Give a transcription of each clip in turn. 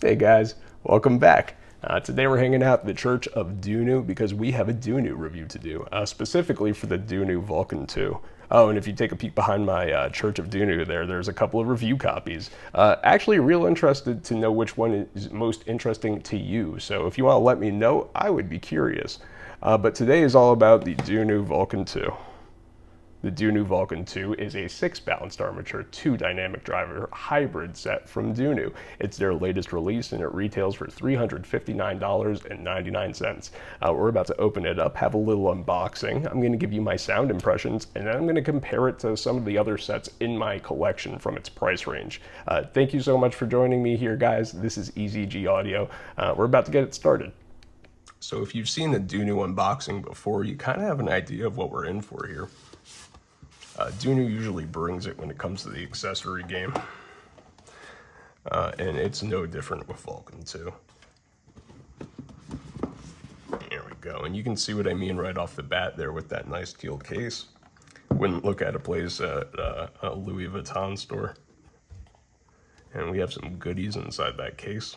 Hey guys, welcome back. Today we're hanging out at the Church of DUNU because we have a DUNU review to do, specifically for the DUNU Vulkan 2. Oh, and if you take a peek behind my Church of DUNU there's a couple of review copies. Actually, real interested to know which one is most interesting to you, so if you want to let me know, I would be curious. But today is all about the DUNU Vulkan 2. The DUNU Vulkan 2 is a 6-balanced armature, 2-dynamic driver hybrid set from DUNU. It's their latest release and it retails for $359.99. We're about to open it up, have a little unboxing. I'm going to give you my sound impressions and then I'm going to compare it to some of the other sets in my collection from its price range. Thank you so much for joining me here, guys. This is EZG Audio. We're about to get it started. So if you've seen the DUNU unboxing before, you kind of have an idea of what we're in for here. DUNU usually brings it when it comes to the accessory game, and it's no different with Vulkan 2. Here we go, and you can see what I mean right off the bat there with that nice teal case. Wouldn't look at a place at a Louis Vuitton store. And we have some goodies inside that case.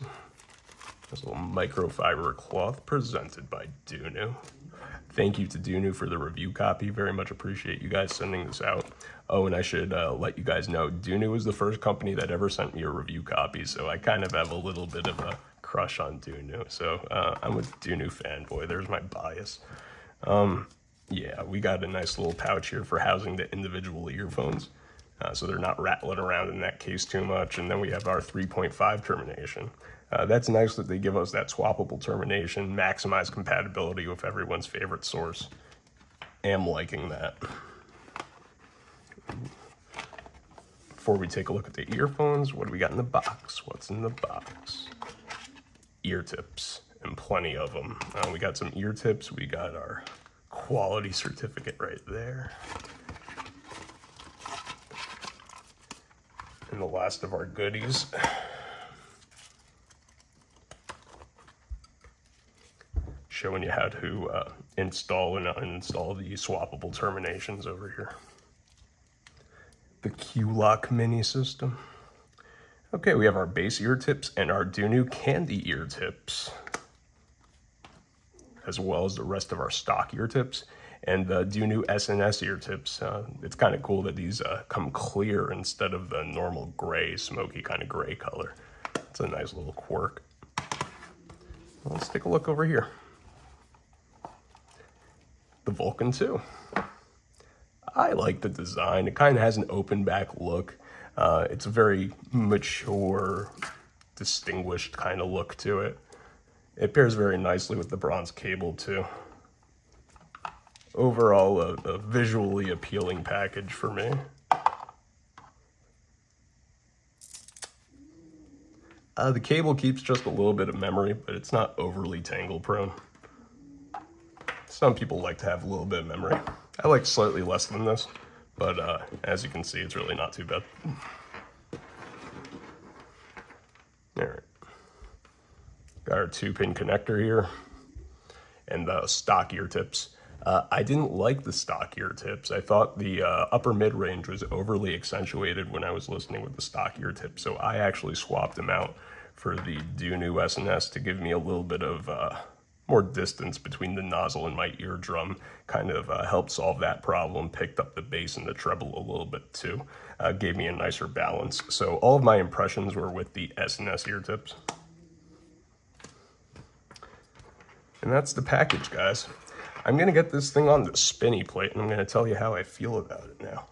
This little microfiber cloth presented by DUNU. Thank you to DUNU for the review copy. Very much appreciate you guys sending this out. Oh, and I should let you guys know, DUNU was the first company that ever sent me a review copy, so I kind of have a little bit of a crush on DUNU. So I'm a DUNU fanboy. There's my bias. Yeah, we got a nice little pouch here for housing the individual earphones, so they're not rattling around in that case too much. And then we have our 3.5 termination. That's nice that they give us that swappable termination, maximize compatibility with everyone's favorite source. Am liking that. Before we take a look at the earphones, what do we got in the box? What's in the box? Ear tips, and plenty of them. We got some ear tips. We got our quality certificate right there. And the last of our goodies. Showing you how to install and uninstall the swappable terminations over here. The Q-Lock mini system. Okay, we have our base ear tips and our DUNU candy ear tips, as well as the rest of our stock ear tips and the DUNU SNS ear tips. It's kind of cool that these come clear instead of the normal gray, smoky kind of gray color. It's a nice little quirk. Let's take a look over here. The Vulkan 2. I like the design. It kind of has an open back look. It's a very mature, distinguished kind of look to it. It pairs very nicely with the bronze cable too. Overall, a visually appealing package for me. The cable keeps just a little bit of memory, but it's not overly tangle prone. Some people like to have a little bit of memory. I like slightly less than this, but as you can see, it's really not too bad. All right. Got our 2-pin connector here and the stock ear tips. I didn't like the stock ear tips. I thought the upper mid-range was overly accentuated when I was listening with the stock ear tips, so I actually swapped them out for the DUNU SNS to give me a little bit of more distance between the nozzle and my eardrum. Kind of helped solve that problem, picked up the bass and the treble a little bit too. Gave me a nicer balance. So all of my impressions were with the SNS ear tips. And that's the package, guys. I'm gonna get this thing on the spinny plate and I'm gonna tell you how I feel about it now.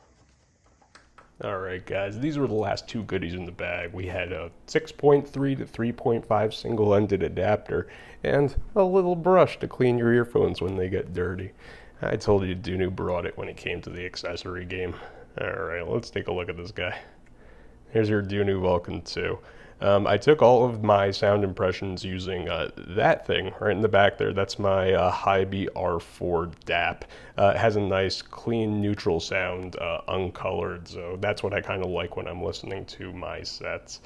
All right, guys, these were the last two goodies in the bag. We had a 6.3 to 3.5 single-ended adapter and a little brush to clean your earphones when they get dirty. I told you DUNU brought it when it came to the accessory game. All right, let's take a look at this guy. Here's your DUNU Vulkan 2. I took all of my sound impressions using that thing right in the back there. That's my Hy-B R4 DAP. It has a nice, clean, neutral sound, uncolored, so that's what I kind of like when I'm listening to my sets.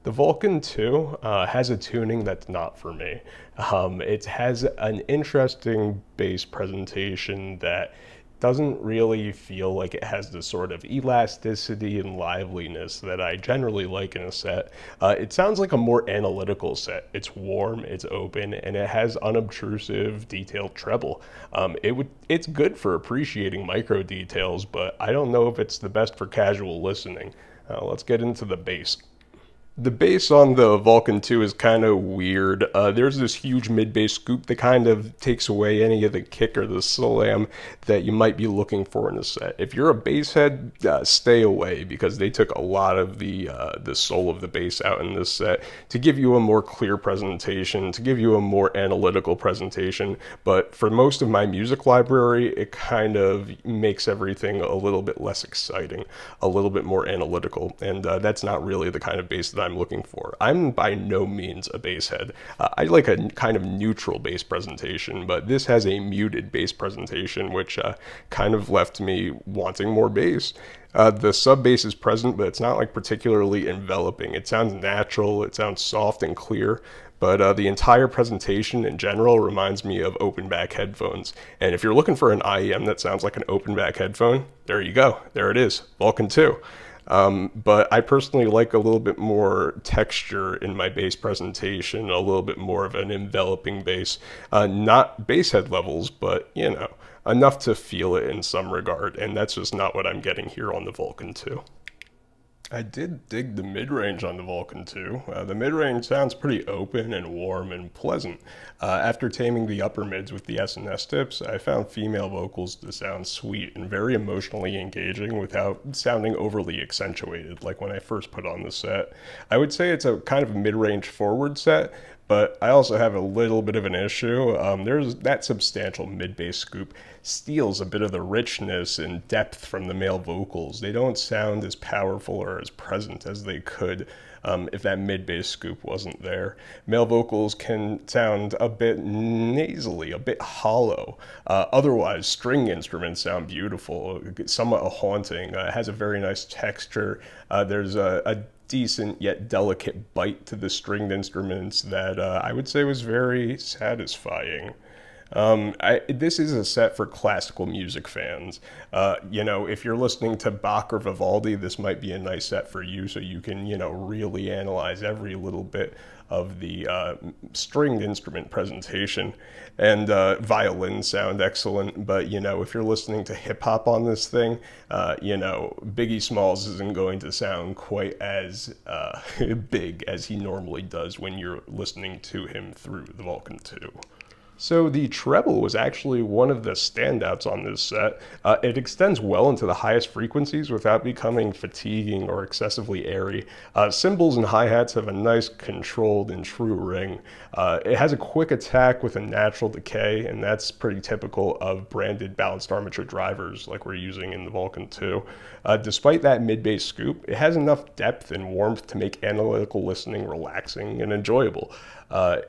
The Vulkan 2 has a tuning that's not for me. It has an interesting bass presentation that doesn't really feel like it has the sort of elasticity and liveliness that I generally like in a set. It sounds like a more analytical set. It's warm, it's open, and it has unobtrusive, detailed treble. It's good for appreciating micro details, but I don't know if it's the best for casual listening. Let's get into the bass. The bass on the Vulkan 2 is kind of weird. There's this huge mid-bass scoop that kind of takes away any of the kick or the slam that you might be looking for in a set. If you're a bass head, stay away, because they took a lot of the soul of the bass out in this set to give you a more clear presentation, to give you a more analytical presentation. But for most of my music library, it kind of makes everything a little bit less exciting, a little bit more analytical, and that's not really the kind of bass that I'm looking for. I'm by no means a bass head. I like a kind of neutral bass presentation, but this has a muted bass presentation, which kind of left me wanting more bass. The sub bass is present, but it's not like particularly enveloping. It sounds natural, it sounds soft and clear, but the entire presentation in general reminds me of open back headphones. And if you're looking for an IEM that sounds like an open back headphone, there you go. There it is, Vulkan 2. But I personally like a little bit more texture in my bass presentation, a little bit more of an enveloping bass. Not bass head levels, but, you know, enough to feel it in some regard, and that's just not what I'm getting here on the Vulkan 2. I did dig the mid-range on the Vulkan 2. The mid-range sounds pretty open and warm and pleasant. After taming the upper mids with the S&S tips, I found female vocals to sound sweet and very emotionally engaging without sounding overly accentuated like when I first put on the set. I would say it's a kind of mid-range forward set, but I also have a little bit of an issue. There's that substantial mid-bass scoop steals a bit of the richness and depth from the male vocals. They don't sound as powerful or as present as they could if that mid-bass scoop wasn't there. Male vocals can sound a bit nasally, a bit hollow. Otherwise, string instruments sound beautiful, somewhat haunting. It has a very nice texture. There's a decent yet delicate bite to the stringed instruments that I would say was very satisfying. This is a set for classical music fans. You know, if you're listening to Bach or Vivaldi, this might be a nice set for you, so you can, you know, really analyze every little bit of the stringed instrument presentation. And violins sound excellent, but, you know, if you're listening to hip hop on this thing, you know, Biggie Smalls isn't going to sound quite as big as he normally does when you're listening to him through the Vulkan 2. So the treble was actually one of the standouts on this set. It extends well into the highest frequencies without becoming fatiguing or excessively airy. Cymbals and hi-hats have a nice controlled and true ring. It has a quick attack with a natural decay, and that's pretty typical of branded balanced armature drivers like we're using in the Vulkan 2. Despite that mid-bass scoop, it has enough depth and warmth to make analytical listening relaxing and enjoyable.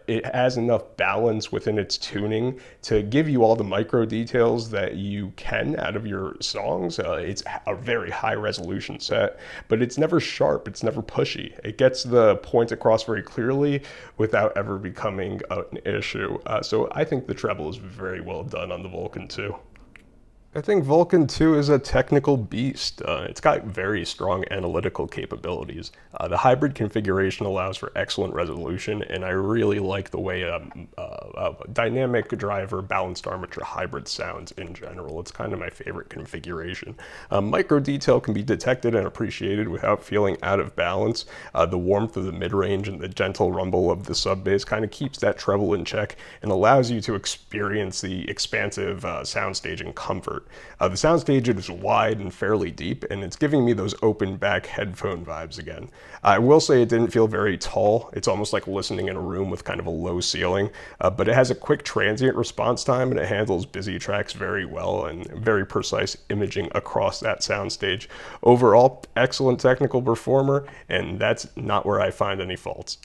It has enough balance within its tuning to give you all the micro details that you can out of your songs. It's a very high resolution set, but it's never sharp, it's never pushy. It gets the point across very clearly without ever becoming an issue. So I think the treble is very well done on the Vulkan 2. I think Vulkan 2 is a technical beast. It's got very strong analytical capabilities. The hybrid configuration allows for excellent resolution, and I really like the way a dynamic driver balanced armature hybrid sounds in general. It's kind of my favorite configuration. Micro detail can be detected and appreciated without feeling out of balance. The warmth of the mid-range and the gentle rumble of the sub-bass kind of keeps that treble in check and allows you to experience the expansive soundstage and comfort. The soundstage is wide and fairly deep, and it's giving me those open back headphone vibes again. I will say it didn't feel very tall. It's almost like listening in a room with kind of a low ceiling, but it has a quick transient response time, and it handles busy tracks very well and very precise imaging across that soundstage. Overall, excellent technical performer, and that's not where I find any faults.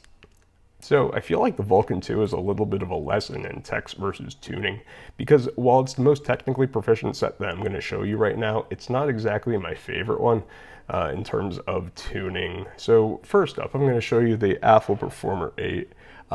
So I feel like the Vulkan 2 is a little bit of a lesson in text versus tuning, because while it's the most technically proficient set that I'm going to show you right now, it's not exactly my favorite one in terms of tuning. So first up, I'm going to show you the Aful Performer 8.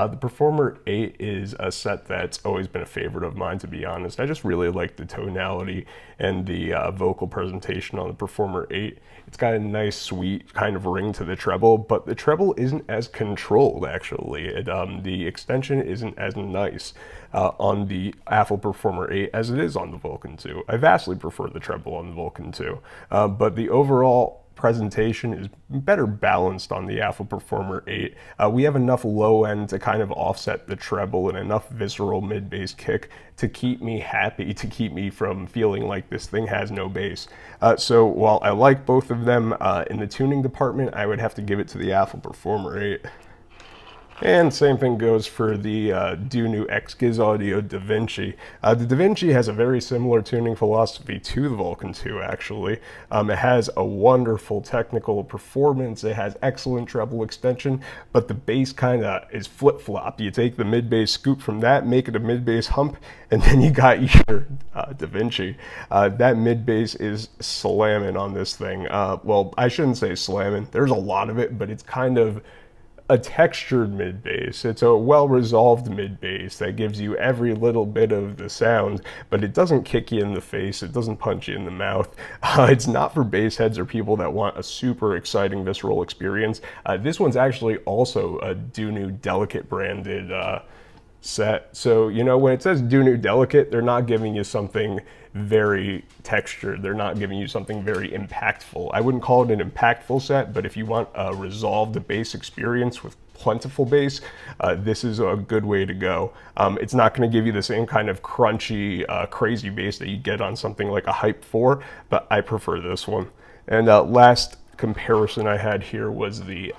The Performer 8 is a set that's always been a favorite of mine, to be honest. I just really like the tonality and the vocal presentation on the Performer 8. It's got a nice, sweet kind of ring to the treble, but the treble isn't as controlled, actually. The extension isn't as nice on the Aful Performer 8 as it is on the Vulkan 2. I vastly prefer the treble on the Vulkan 2, but the overall presentation is better balanced on the Aful Performer 8. We have enough low end to kind of offset the treble and enough visceral mid bass kick to keep me happy, to keep me from feeling like this thing has no bass. So while I like both of them, in the tuning department, I would have to give it to the Aful Performer 8. And same thing goes for the DUNU X-Giz Audio DaVinci. The DaVinci has a very similar tuning philosophy to the Vulkan 2, actually. It has a wonderful technical performance, it has excellent treble extension, but the bass kind of is flip-flop. You take the mid-bass scoop from that, make it a mid-bass hump, and then you got your DaVinci. That mid-bass is slamming on this thing. Well, I shouldn't say slamming. There's a lot of it, but it's kind of a textured mid bass. It's a well-resolved mid bass that gives you every little bit of the sound, but it doesn't kick you in the face. It doesn't punch you in the mouth. It's not for bass heads or people that want a super exciting visceral experience. This one's actually also a DUNU Delicate branded set. So, you know, when it says DUNU Delicate, they're not giving you something very textured. They're not giving you something very impactful. I wouldn't call it an impactful set, but if you want a resolved bass experience with plentiful bass, this is a good way to go. It's not going to give you the same kind of crunchy, crazy bass that you get on something like a Hype 4, but I prefer this one. And last comparison I had here was the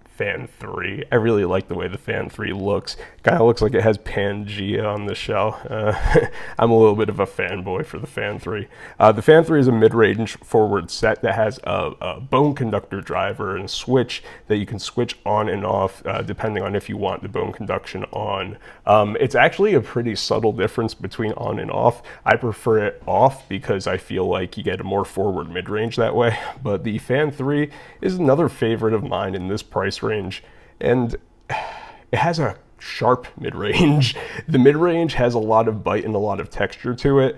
Fan 3. I really like the way the Fan 3 looks. Kind of looks like it has Pangea on the shell. I'm a little bit of a fanboy for the Fan 3. The Fan 3 is a mid-range forward set that has a bone conductor driver and a switch that you can switch on and off depending on if you want the bone conduction on. It's actually a pretty subtle difference between on and off. I prefer it off because I feel like you get a more forward mid-range that way, but the Fan 3 is another favorite of mine in this price range, and it has a sharp mid-range. The mid-range has a lot of bite and a lot of texture to it.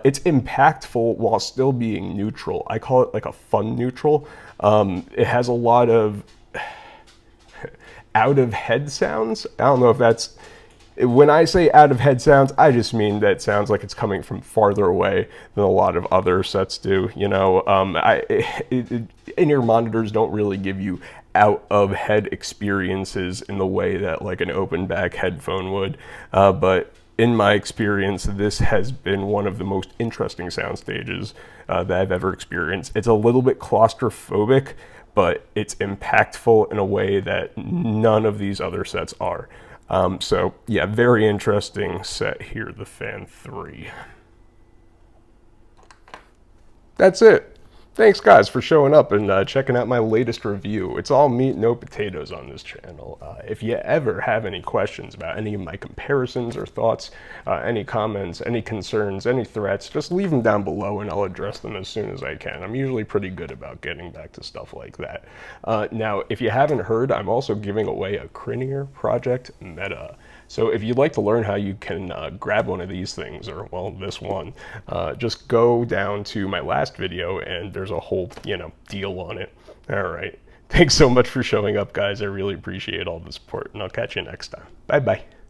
It's impactful while still being neutral. I call it like a fun neutral. It has a lot of out of head sounds. I don't know if that's, when I say out of head sounds, I just mean that it sounds like it's coming from farther away than a lot of other sets do. You know, in-ear monitors don't really give you out of head experiences in the way that like an open back headphone would, but in my experience, this has been one of the most interesting sound stages that I've ever experienced. It's a little bit claustrophobic, but it's impactful in a way that none of these other sets are. So yeah, very interesting set here, the Fan 3. That's it. Thanks guys for showing up and checking out my latest review. It's all meat, no potatoes on this channel. If you ever have any questions about any of my comparisons or thoughts, any comments, any concerns, any threats, just leave them down below and I'll address them as soon as I can. I'm usually pretty good about getting back to stuff like that. Now, if you haven't heard, I'm also giving away a Crinier Project Meta. So if you'd like to learn how you can grab one of these things, or well, this one, just go down to my last video and there's a whole, you know, deal on it. All right. Thanks so much for showing up, guys. I really appreciate all the support, and I'll catch you next time. Bye-bye.